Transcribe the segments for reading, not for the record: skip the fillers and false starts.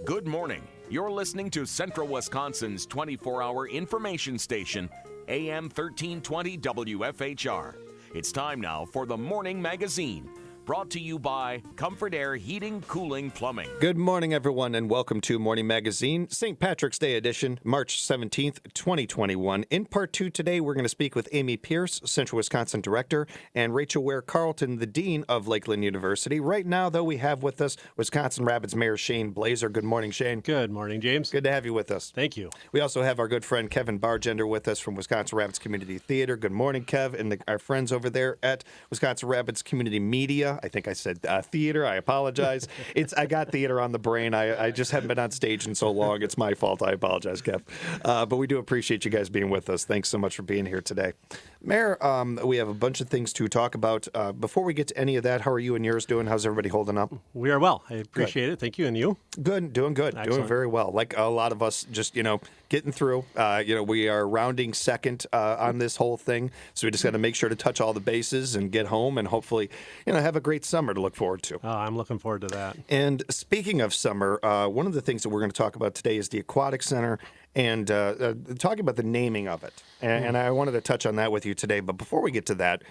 Good morning. You're listening to Central Wisconsin's 24-hour information station, AM 1320 WFHR. It's time now for the Morning Magazine, brought to you by Comfort Air Heating, Cooling, Plumbing. Good morning, everyone, and welcome to Morning Magazine, St. Patrick's Day edition, March 17th, 2021. In part two today, we're going to speak with Amy Pierce, Central Wisconsin Director, and Rachel Ware-Carlton, the Dean of Lakeland University. Right now, though, we have with us Wisconsin Rapids Mayor Shane Blaser. Good morning, Shane. Good morning, James. Good to have you with us. Thank you. We also have our good friend Kevin Bargender with us from Wisconsin Rapids Community Theater. Good morning, Kev, and our friends over there at Wisconsin Rapids Community Media. I think I said theater. I apologize. I got theater on the brain. I just haven't been on stage in so long. It's my fault. I apologize, Kev. But we do appreciate you guys being with us. Thanks so much for being here today. Mayor, we have a bunch of things to talk about. Before we get to any of that, how are you and yours doing? How's everybody holding up? We are well. I appreciate it. Thank you. And you? Good. Doing good. Excellent. Doing very well. Like a lot of us, just, getting through. We are rounding second on this whole thing. So we just got to make sure to touch all the bases and get home and hopefully, have a great summer to look forward to. Oh, I'm looking forward to that. And speaking of summer, one of the things that we're going to talk about today is the Aquatic Center and talking about the naming of it. And I wanted to touch on that with you today. But before we get to that,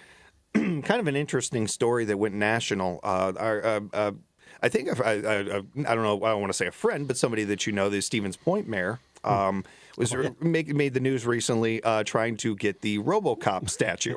kind of an interesting story that went national. I think, I don't know, I don't want to say a friend, but somebody that the Stevens Point mayor, made the news recently trying to get the Robocop statue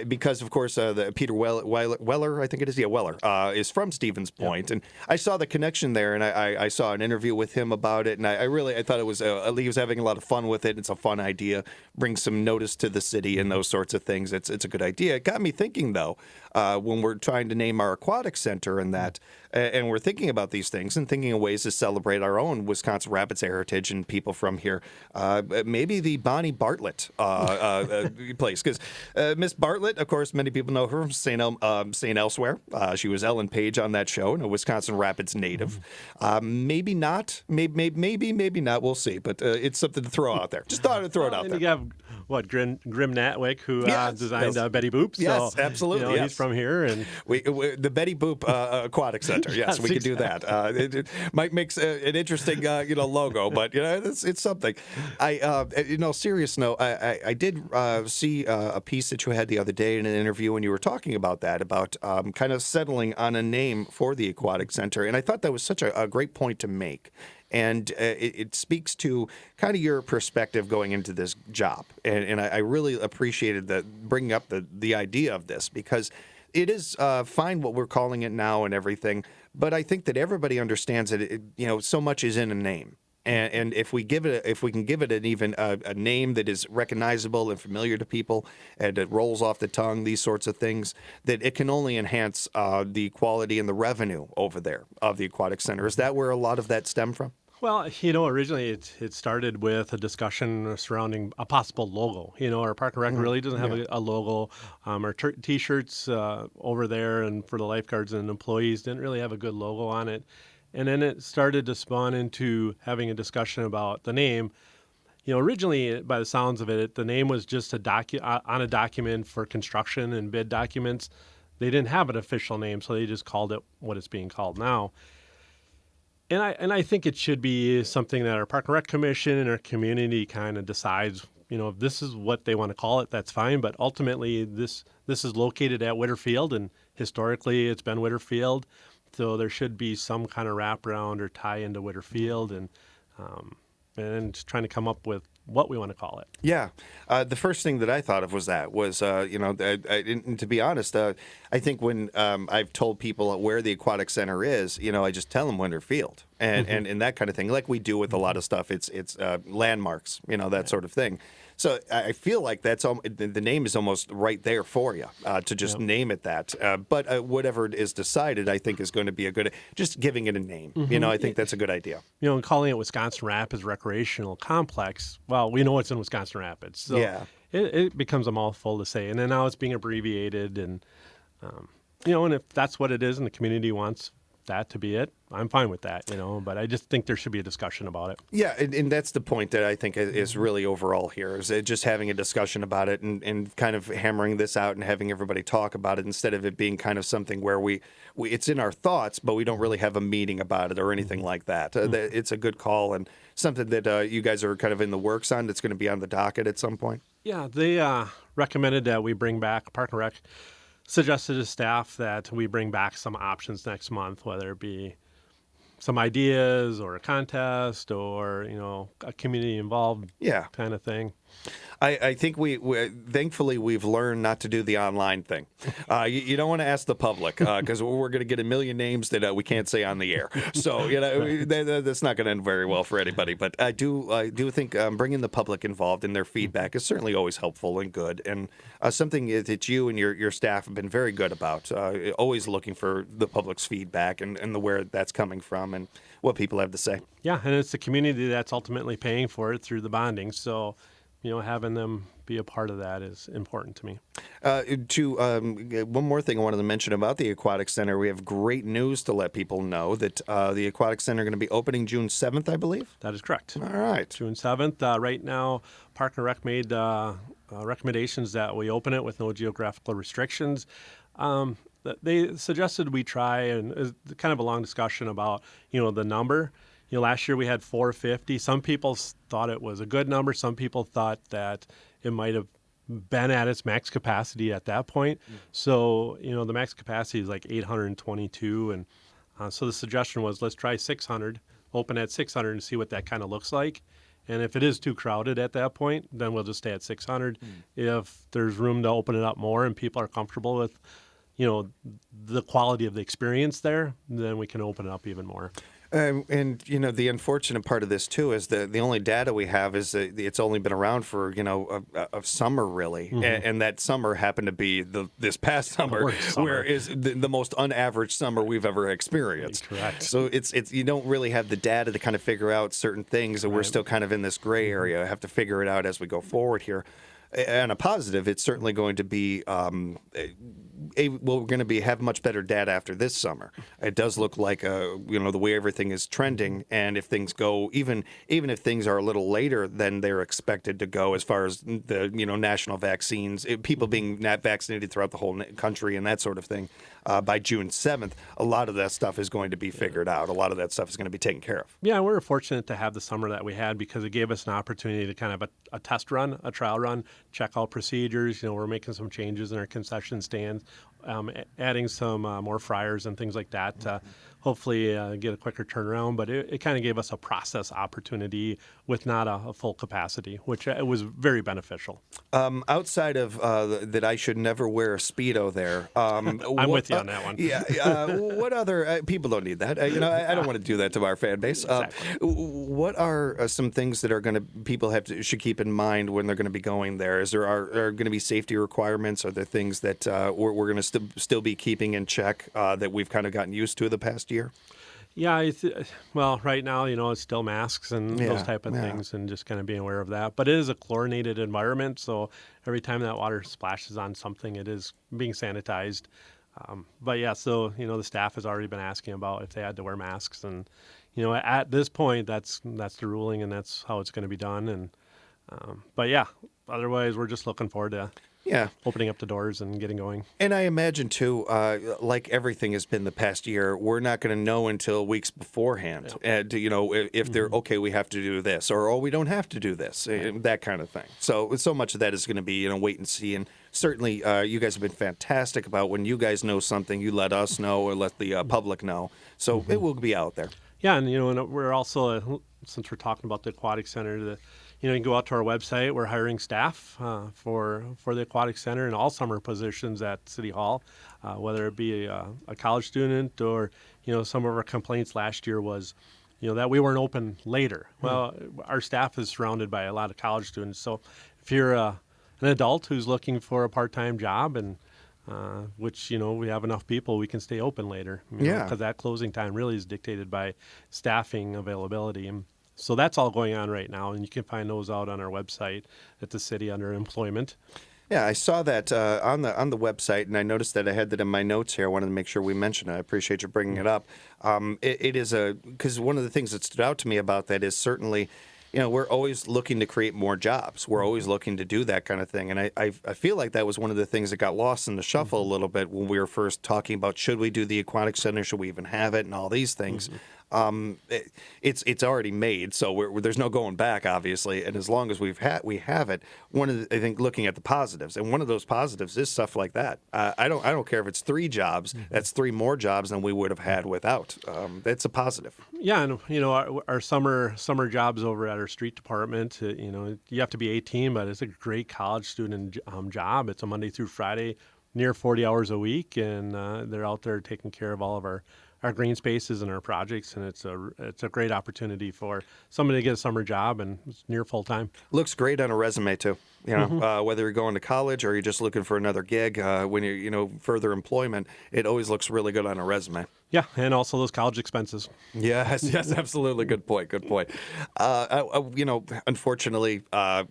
because, of course, the Peter Weller, I think it is, Weller, is from Stevens Point. And I saw the connection there, and I saw an interview with him about it, and I thought it was, he was having a lot of fun with it. It's a fun idea, brings some notice to the city and those sorts of things. It's a good idea. It got me thinking, though, when we're trying to name our Aquatic Center and that, and we're thinking about these things and thinking of ways to celebrate our own Wisconsin Rapids heritage and people from here. Maybe the Bonnie Bartlett place, because Miss Bartlett, of course, many people know her from St. Elsewhere. She was Ellen Page on that show, and a Wisconsin Rapids native. Maybe not. Maybe not. We'll see. But it's something to throw out there. Just thought I'd throw it out there. And you have Grim Natwick, who designed Betty Boop. So, yes, absolutely. He's from here, and the Betty Boop Aquatic Center. Yes, we could do that. It might make an interesting, logo, but it's something. Serious note, I did see a piece that you had the other day in an interview when you were talking about that, about kind of settling on a name for the Aquatic Center, and I thought that was such a great point to make. And it speaks to kind of your perspective going into this job. And I really appreciated bringing up the idea of this, because it is fine what we're calling it now and everything. But I think that everybody understands that, so much is in a name. And if we can give it a name that is recognizable and familiar to people, and it rolls off the tongue, these sorts of things, that it can only enhance the quality and the revenue over there of the Aquatic Center. Is that where a lot of that stemmed from? Well, originally it started with a discussion surrounding a possible logo. Our Park and Rec really doesn't have a logo. Our T-shirts over there and for the lifeguards and employees didn't really have a good logo on it. And then it started to spawn into having a discussion about the name. Originally, by the sounds of it, the name was just on a document for construction and bid documents. They didn't have an official name, so they just called it what it's being called now. And I think it should be something that our Park and Rec Commission and our community kind of decides. If this is what they want to call it, that's fine. But ultimately, this is located at Whitterfield, and historically, it's been Whitterfield. So there should be some kind of wraparound or tie into Whitterfield, and trying to come up with what we want to call it. Yeah. The first thing that I thought of was and to be honest, I think when I've told people where the Aquatic Center is, I just tell them Whitterfield and that kind of thing, like we do with a lot of stuff. It's landmarks, that sort of thing. So I feel like the name is almost right there for you to just name it that. But whatever is decided, I think is going to be just giving it a name. I think that's a good idea. And calling it Wisconsin Rapids Recreational Complex, well, we know it's in Wisconsin Rapids. So it becomes a mouthful to say. And then now it's being abbreviated. And, and if that's what it is and the community wants, that to be it, I'm fine with that, but I just think there should be a discussion about it. Yeah, and that's the point that I think is really overall here, is just having a discussion about it and kind of hammering this out and having everybody talk about it instead of it being kind of something where we it's in our thoughts, but we don't really have a meeting about it or anything like that. It's a good call and something that you guys are kind of in the works on that's going to be on the docket at some point. Yeah, they recommended that we bring back Park and Rec. Suggested to staff that we bring back some options next month, whether it be some ideas or a contest or, a community involved kind of thing. I think we thankfully we've learned not to do the online thing. You don't want to ask the public because we're going to get a million names that we can't say on the air. So that's not going to end very well for anybody. But I do think bringing the public involved in their feedback is certainly always helpful and good, and something that you and your staff have been very good about. Always looking for the public's feedback and where that's coming from and what people have to say. Yeah, and it's the community that's ultimately paying for it through the bonding. So, having them be a part of that is important to me. One more thing I wanted to mention about the Aquatic Center. We have great news to let people know that the Aquatic Center is going to be opening June 7th, I believe. That is correct. All right. June 7th. Right now, Park and Rec made recommendations that we open it with no geographical restrictions. They suggested we try, and it's kind of a long discussion about, the number. Last year we had 450. Some people thought it was a good number. Some people thought that it might have been at its max capacity at that point. So, the max capacity is like 822. And so the suggestion was, let's try 600, open at 600 and see what that kind of looks like. And if it is too crowded at that point, then we'll just stay at 600. If there's room to open it up more and people are comfortable with, the quality of the experience there, then we can open it up even more. And the unfortunate part of this too is the only data we have is that it's only been around for a summer really, and that summer happened to be this past summer, where is the most unaverage summer we've ever experienced. Correct. So it's you don't really have the data to kind of figure out certain things, and we're still kind of in this gray area. I have to figure it out as we go forward here. On a positive, it's certainly going to be we're going to have much better data after this summer. It does look like the way everything is trending, and if things go even if things are a little later than they're expected to go, as far as the national vaccines, people being not vaccinated throughout the whole country and that sort of thing, by June 7th, a lot of that stuff is going to be figured out. A lot of that stuff is going to be taken care of. Yeah, we're fortunate to have the summer that we had because it gave us an opportunity to kind of a test run, a trial run, check all procedures. We're making some changes in our concession stands, adding some more fryers and things like that to hopefully get a quicker turnaround. But it kind of gave us a process opportunity with not a full capacity, which was very beneficial. Outside of that, I should never wear a Speedo there. I'm with you on that one. Yeah. What other people don't need that? I don't want to do that to our fan base. Exactly. What are some things that people should keep in mind when they're going to be going there? Is there are going to be safety requirements? Are there things that we're going to still be keeping in check that we've kind of gotten used to the past year? Yeah, well, right now, it's still masks and those type of things, and just kind of being aware of that. But it is a chlorinated environment, so every time that water splashes on something, it is being sanitized. But yeah, so the staff has already been asking about if they had to wear masks, and at this point, that's the ruling, and that's how it's going to be done. And but yeah, otherwise, we're just looking forward to opening up the doors and getting going. And I imagine, too, like everything has been the past year, we're not going to know until weeks beforehand, if they're, okay, we have to do this, or, we don't have to do this, that kind of thing. So much of that is going to be, wait and see. And certainly, you guys have been fantastic about when you guys know something, you let us know or let the public know. So it will be out there. Yeah, and, and we're also, since we're talking about the Aquatic Center, you can go out to our website. We're hiring staff for the Aquatic Center and all summer positions at City Hall, whether it be a college student or, some of our complaints last year was, that we weren't open later. Well, our staff is surrounded by a lot of college students. So if you're an adult who's looking for a part-time job and which, we have enough people, we can stay open later. Because that closing time really is dictated by staffing availability. And so that's all going on right now, and you can find those out on our website at the city under employment. Yeah, I saw that on the website, and I noticed that I had that in my notes here. I wanted to make sure we mentioned it. I appreciate you bringing it up. It is because one of the things that stood out to me about that is certainly, we're always looking to create more jobs. We're always looking to do that kind of thing. And I feel like that was one of the things that got lost in the shuffle a little bit when we were first talking about should we do the Aquatic Center, should we even have it, and all these things. It's already made, so there's no going back, obviously. And as long as we have it. I think looking at the positives, and one of those positives is stuff like that. I don't care if it's 3 jobs. That's 3 more jobs than we would have had without. It's a positive. Yeah, and our summer jobs over at our street department. You have to be 18, but it's a great college student job. It's a Monday through Friday, near 40 hours a week, and they're out there taking care of all of our green spaces and our projects, and it's a great opportunity for somebody to get a summer job, and it's near full time. Looks great on a resume too. Whether you're going to college or you're just looking for another gig, when you're further employment, it always looks really good on a resume. Yeah, and also those college expenses. Yes, absolutely. Good point. Unfortunately,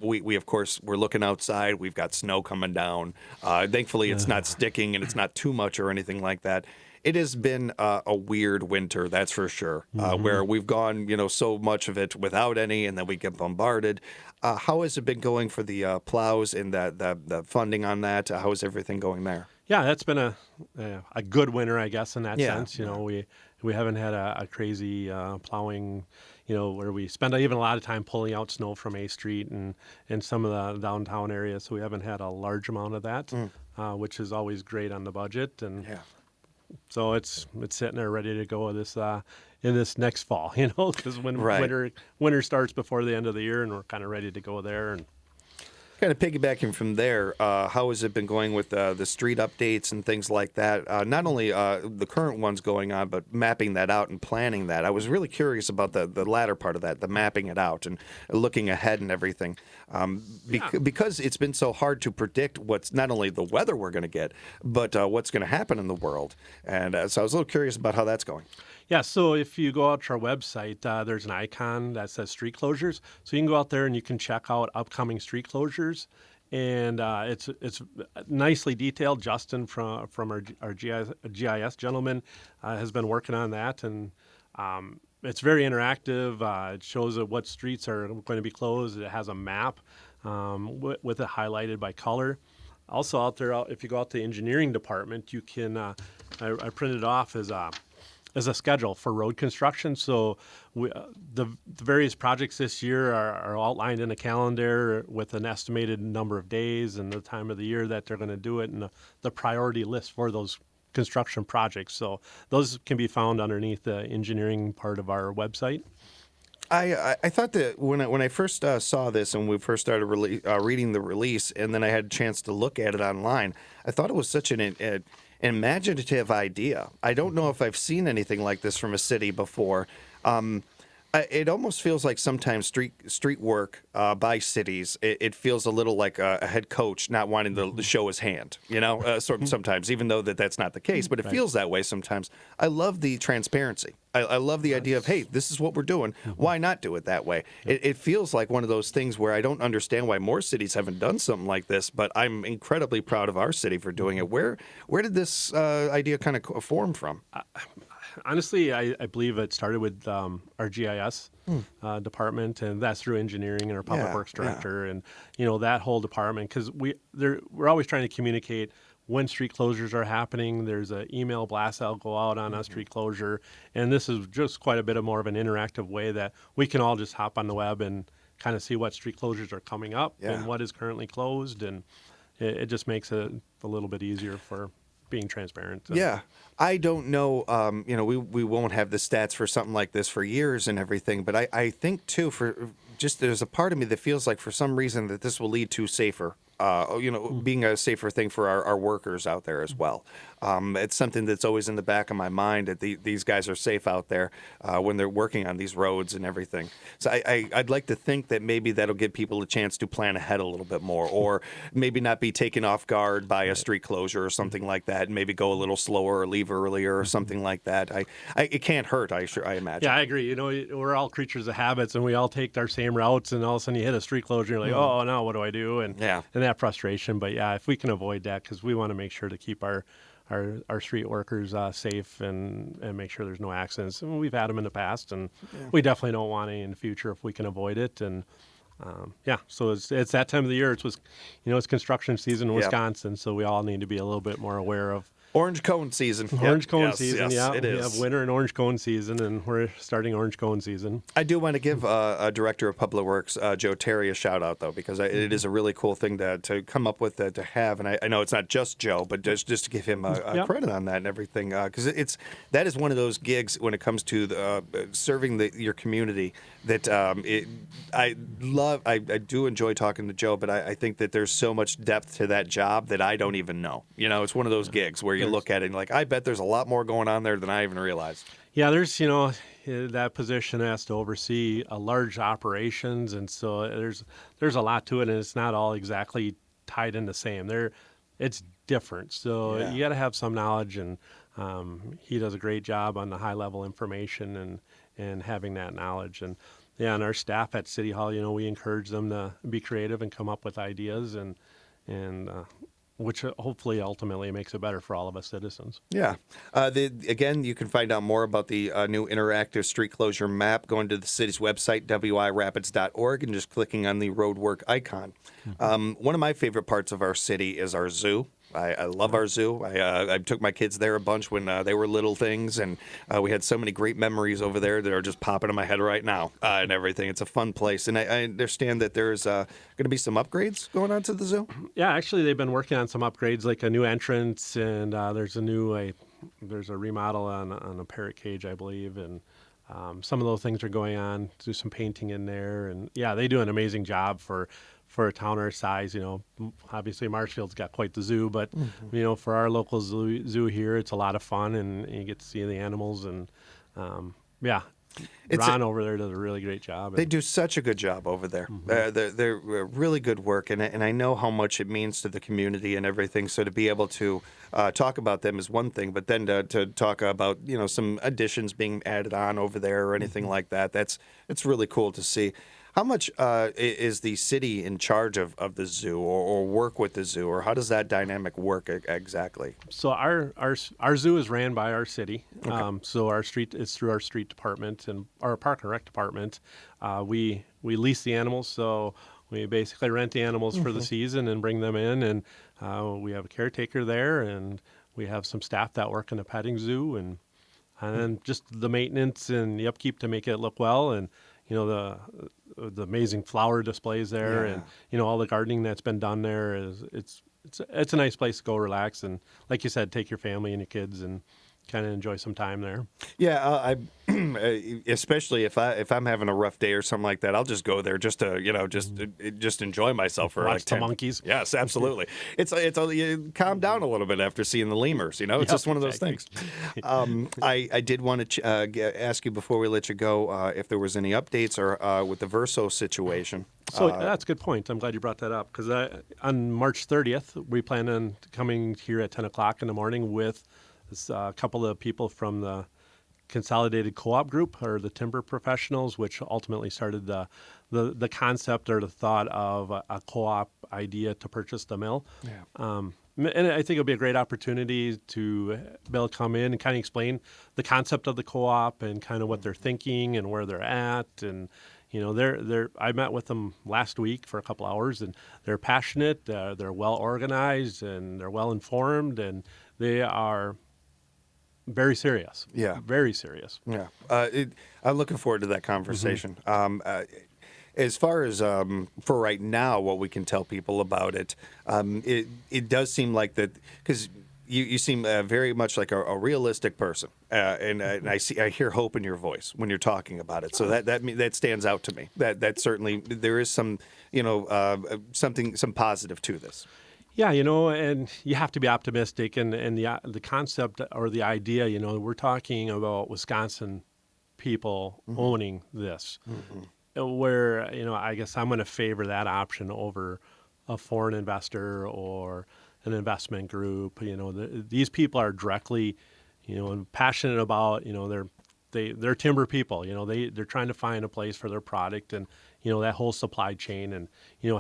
we of course we're looking outside. We've got snow coming down. Thankfully, it's not sticking and it's not too much or anything like that. It has been a weird winter, that's for sure, where we've gone, so much of it without any, and then we get bombarded. How has it been going for the plows and the funding on that? How is everything going there? Yeah, that's been a good winter, I guess, in that sense. We haven't had a crazy plowing, where we spend even a lot of time pulling out snow from A Street and some of the downtown areas. So we haven't had a large amount of that, which is always great on the budget. And so it's sitting there ready to go in this next fall, because when winter starts before the end of the year, and we're kind of ready to go there. And kind of piggybacking from there, how has it been going with the street updates and things like that? Not only the current ones going on, but mapping that out and planning that. I was really curious about the latter part of that, the mapping it out and looking ahead and everything. Because it's been so hard to predict what's not only the weather we're going to get, but what's going to happen in the world. And so I was a little curious about how that's going. Yeah, so if you go out to our website, there's an icon that says street closures. So you can go out there and you can check out upcoming street closures. And it's nicely detailed. Justin from our GIS gentleman has been working on that. And it's very interactive. It shows what streets are going to be closed. It has a map with it highlighted by color. Also out there, if you go out to the engineering department, you can, I printed off as a schedule for road construction. So the various projects this year are outlined in a calendar with an estimated number of days and the time of the year that they're going to do it, and the priority list for those construction projects. So those can be found underneath the engineering part of our website. I thought that when I first saw this and we first started reading the release, and then I had a chance to look at it online, I thought it was such an imaginative idea. I don't know if I've seen anything like this from a city before. It almost feels like sometimes street work by cities, it feels a little like a head coach not wanting to show his hand, sometimes, even though that's not the case, but it feels that way sometimes. I love the transparency. I love the idea of, hey, this is what we're doing. Why not do it that way? It feels like one of those things where I don't understand why more cities haven't done something like this, but I'm incredibly proud of our city for doing it. Where did this idea kind of form from? Honestly, I believe it started with our GIS department, and that's through engineering and our public works director, and that whole department, because we're always trying to communicate when street closures are happening. There's an email blast that'll go out on a street closure, and this is just quite a bit more of an interactive way that we can all just hop on the web and kind of see what street closures are coming up and what is currently closed, and it just makes it a little bit easier for being transparent. Yeah. I don't know, we won't have the stats for something like this for years and everything, but I think, too, there's a part of me that feels like for some reason that this will lead to safer, being a safer thing for our workers out there as well. It's something that's always in the back of my mind that these guys are safe out there when they're working on these roads and everything. So I'd like to think that maybe that'll give people a chance to plan ahead a little bit more, or maybe not be taken off guard by a street closure or something like that, and maybe go a little slower or leave earlier or something like that. It can't hurt, I imagine. Yeah, I agree. We're all creatures of habits, and we all take our same routes, and all of a sudden you hit a street closure, you're like, oh, no, what do I do? And then that frustration. But yeah, if we can avoid that, because we want to make sure to keep our street workers safe and make sure there's no accidents. And we've had them in the past, and we definitely don't want any in the future if we can avoid it. And so it's that time of the year. It's construction season in Wisconsin, so we all need to be a little bit more aware of Orange cone season. Orange cone season, yes, it we is. have winter and orange cone season, and we're starting orange cone season. I do want to give Director of Public Works, Joe Terry, a shout out, though, because it is a really cool thing to come up with, to have. And I know it's not just Joe, but just to give him a credit on that and everything, because that is one of those gigs when it comes to serving your community that I love. I do enjoy talking to Joe, but I think that there's so much depth to that job that I don't even know. It's one of those gigs where you look at it and like, I bet there's a lot more going on there than I even realized. Yeah, there's, that position has to oversee a large operations, and so there's a lot to it, and it's not all exactly tied in the same. It's different, so you got to have some knowledge, and he does a great job on the high level information and having that knowledge. And and our staff at City Hall, we encourage them to be creative and come up with ideas, and which hopefully ultimately makes it better for all of us citizens. Yeah. Again, you can find out more about the new interactive street closure map going to the city's website, wirapids.org, and just clicking on the roadwork icon. One of my favorite parts of our city is our zoo. I love our zoo. I took my kids there a bunch when they were little things, and we had so many great memories over there that are just popping in my head right now and everything. It's a fun place, and I understand that there's going to be some upgrades going on to the zoo. Yeah, actually, they've been working on some upgrades, like a new entrance, and there's a remodel on a parrot cage, I believe, and some of those things are going on. Do some painting in there, and they do an amazing job for a town our size. Obviously Marshfield's got quite the zoo, but for our local zoo here, it's a lot of fun, and you get to see the animals, and Ron over there does a really great job. They do such a good job over there. They're really good work, and I know how much it means to the community and everything. So to be able to talk about them is one thing, but then to talk about some additions being added on over there or anything like that, it's really cool to see. How much is the city in charge of the zoo or work with the zoo, or how does that dynamic work exactly? So our zoo is ran by our city. Okay. So our street is through our street department and our park and rec department. We lease the animals, so we basically rent the animals for the season and bring them in, and we have a caretaker there, and we have some staff that work in the petting zoo, and then just the maintenance and the upkeep to make it look well, and the amazing flower displays there, and all the gardening that's been done there it's a nice place to go relax, and like you said, take your family and your kids and kind of enjoy some time there. I especially if I'm having a rough day or something like that, I'll just go there just to just enjoy myself for watch the monkeys. Yes, absolutely. It's you calm down a little bit after seeing the lemurs. It's just one of those things. I did want to ask you before we let you go if there was any updates or with the Verso situation. So that's a good point. I'm glad you brought that up, because on March 30th, we plan on coming here at 10 o'clock in the morning with a couple of people from the Consolidated Co-op Group, or the timber professionals, which ultimately started the concept or the thought of a co-op idea to purchase the mill. And I think it'll be a great opportunity to be able to come in and kind of explain the concept of the co-op and kind of what they're thinking and where they're at. And I met with them last week for a couple hours, and they're passionate, they're well organized, and they're well informed, and they are very serious. Yeah. Very serious. Yeah. I'm looking forward to that conversation. As far as for right now, what we can tell people about it, it does seem like that, because you seem very much like a realistic person, and I hear hope in your voice when you're talking about it. So that stands out to me. That certainly there is some some positive to this. Yeah, and you have to be optimistic, and the concept or the idea, we're talking about Wisconsin people owning this, where, I guess I'm going to favor that option over a foreign investor or an investment group. These people are directly, passionate about, they're timber people. They're trying to find a place for their product, and that whole supply chain, and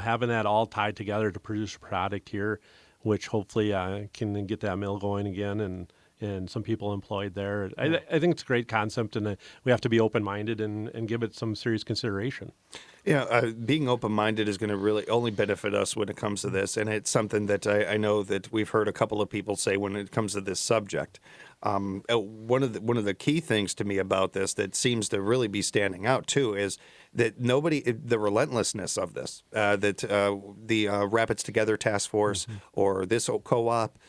having that all tied together to produce a product here, which hopefully can get that mill going again and some people employed there. I think it's a great concept, and we have to be open-minded and give it some serious consideration. Yeah, being open-minded is going to really only benefit us when it comes to this, and it's something that I know that we've heard a couple of people say when it comes to this subject. One of the key things to me about this that seems to really be standing out too is that the relentlessness of this, the Rapids Together Task Force or this co-op,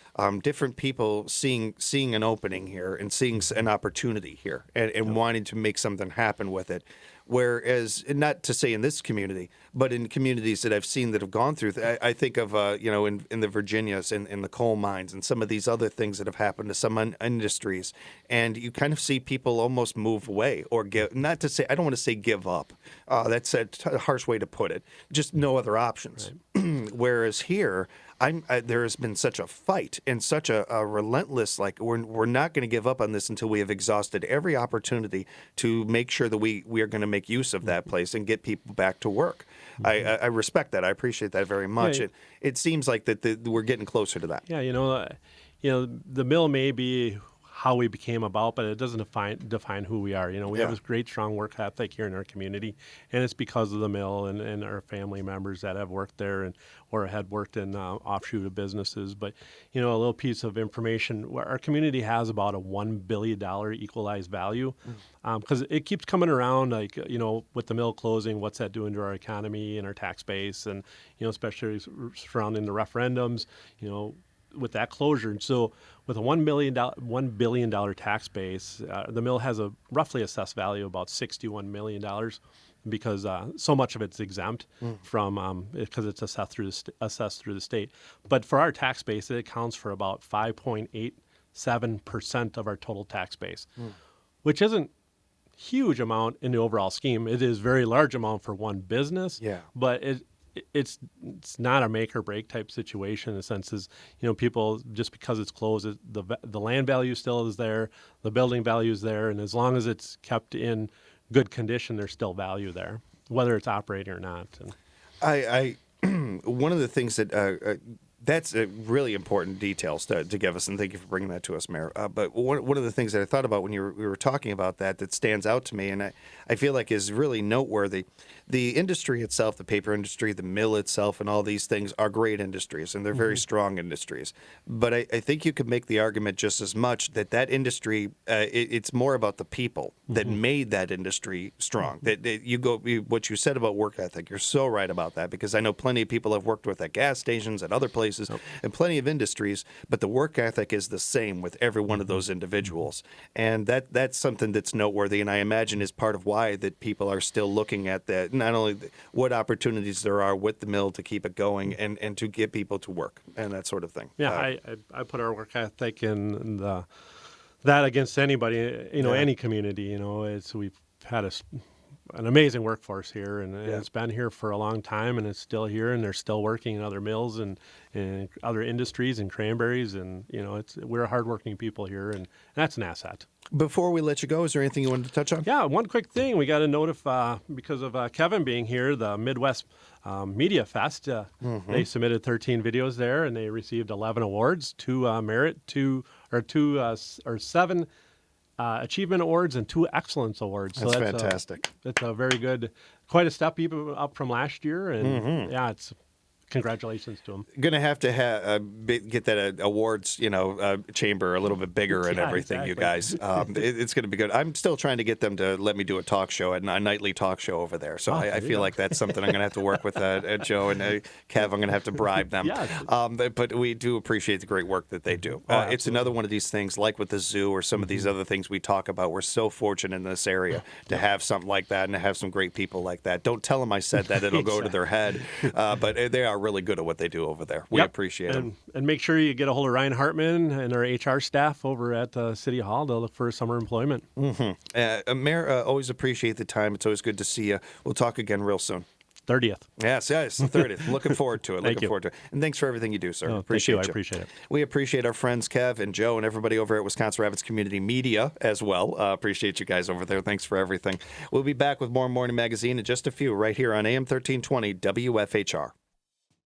different people seeing an opening here and seeing an opportunity here and wanting to make something happen with it. Whereas, not to say in this community, but in communities that I've seen that have gone through, I think of, in the Virginias, in the coal mines, and some of these other things that have happened to some industries. And you kind of see people almost move away or I don't want to say give up. That's a harsh way to put it. Just no other options. Right. Whereas here, there has been such a fight and such a relentless, we're not going to give up on this until we have exhausted every opportunity to make sure that we are going to make use of that place and get people back to work. I respect that. I appreciate that very much. Yeah. It seems like that we're getting closer to that. Yeah, the mill may be how we became about, but it doesn't define who we are. We have this great, strong work ethic here in our community, and it's because of the mill and our family members that have worked there or had worked in offshoot of businesses. But, a little piece of information, our community has about a $1 billion equalized value because it keeps coming around, with the mill closing, what's that doing to our economy and our tax base, and, especially surrounding the referendums, with that closure. And so with a $1 billion tax base, the mill has a roughly assessed value of about $61 million because so much of it's exempt from because it's assessed through the state. But for our tax base, it accounts for about 5.87% of our total tax base, which isn't huge amount in the overall scheme. It is very large amount for one business, but it's not a make or break type situation in the sense is, people, just because it's closed, the land value still is there, the building value is there, and as long as it's kept in good condition, there's still value there, whether it's operating or not. And one of the things that that's really important details to give us, and thank you for bringing that to us, Mayor. But one of the things that I thought about when we were talking about that stands out to me, and I feel like is really noteworthy. The industry itself, the paper industry, the mill itself, and all these things are great industries, and they're very strong industries. But I think you could make the argument just as much that industry, it's more about the people that made that industry strong. That what you said about work ethic, you're so right about that, because I know plenty of people have worked with at gas stations, at other places, and plenty of industries, but the work ethic is the same with every one of those individuals. And that's something that's noteworthy, and I imagine is part of why that people are still looking at that, not only what opportunities there are with the mill to keep it going and to get people to work and that sort of thing. Yeah, I put our work ethic in that against anybody, any community. We've had an amazing workforce here, and it's been here for a long time, and it's still here, and they're still working in other mills and other industries and cranberries, and we're hardworking people here, and that's an asset. Before we let you go, is there anything you wanted to touch on? Yeah, one quick thing. We got a note because of Kevin being here, the Midwest Media Fest. They submitted 13 videos there, and they received 11 awards, 2 merit, 7 achievement awards, and 2 excellence awards. That's fantastic. That's a very good, quite a step even up from last year, and it's. Congratulations to them. Going to have get that awards, chamber a little bit bigger and everything, exactly. You guys. It's going to be good. I'm still trying to get them to let me do a talk show, a nightly talk show over there. So I feel like that's something I'm going to have to work with Joe and Kev. I'm going to have to bribe them. But we do appreciate the great work that they do. It's another one of these things, like with the zoo or some of these other things we talk about. We're so fortunate in this area to have something like that and to have some great people like that. Don't tell them I said that. It'll go to their head. But they are really good at what they do over there. We appreciate them. And make sure you get a hold of Ryan Hartman and our HR staff over at City Hall to look for summer employment. Mayor, always appreciate the time. It's always good to see you. We'll talk again real soon. 30th. Yes, the 30th. Looking forward to it. Thank you. Forward to it. And thanks for everything you do, sir. Oh, thank you. I appreciate it. We appreciate our friends Kev and Joe and everybody over at Wisconsin Rapids Community Media as well. Appreciate you guys over there. Thanks for everything. We'll be back with more Morning Magazine in just a few right here on AM 1320 WFHR.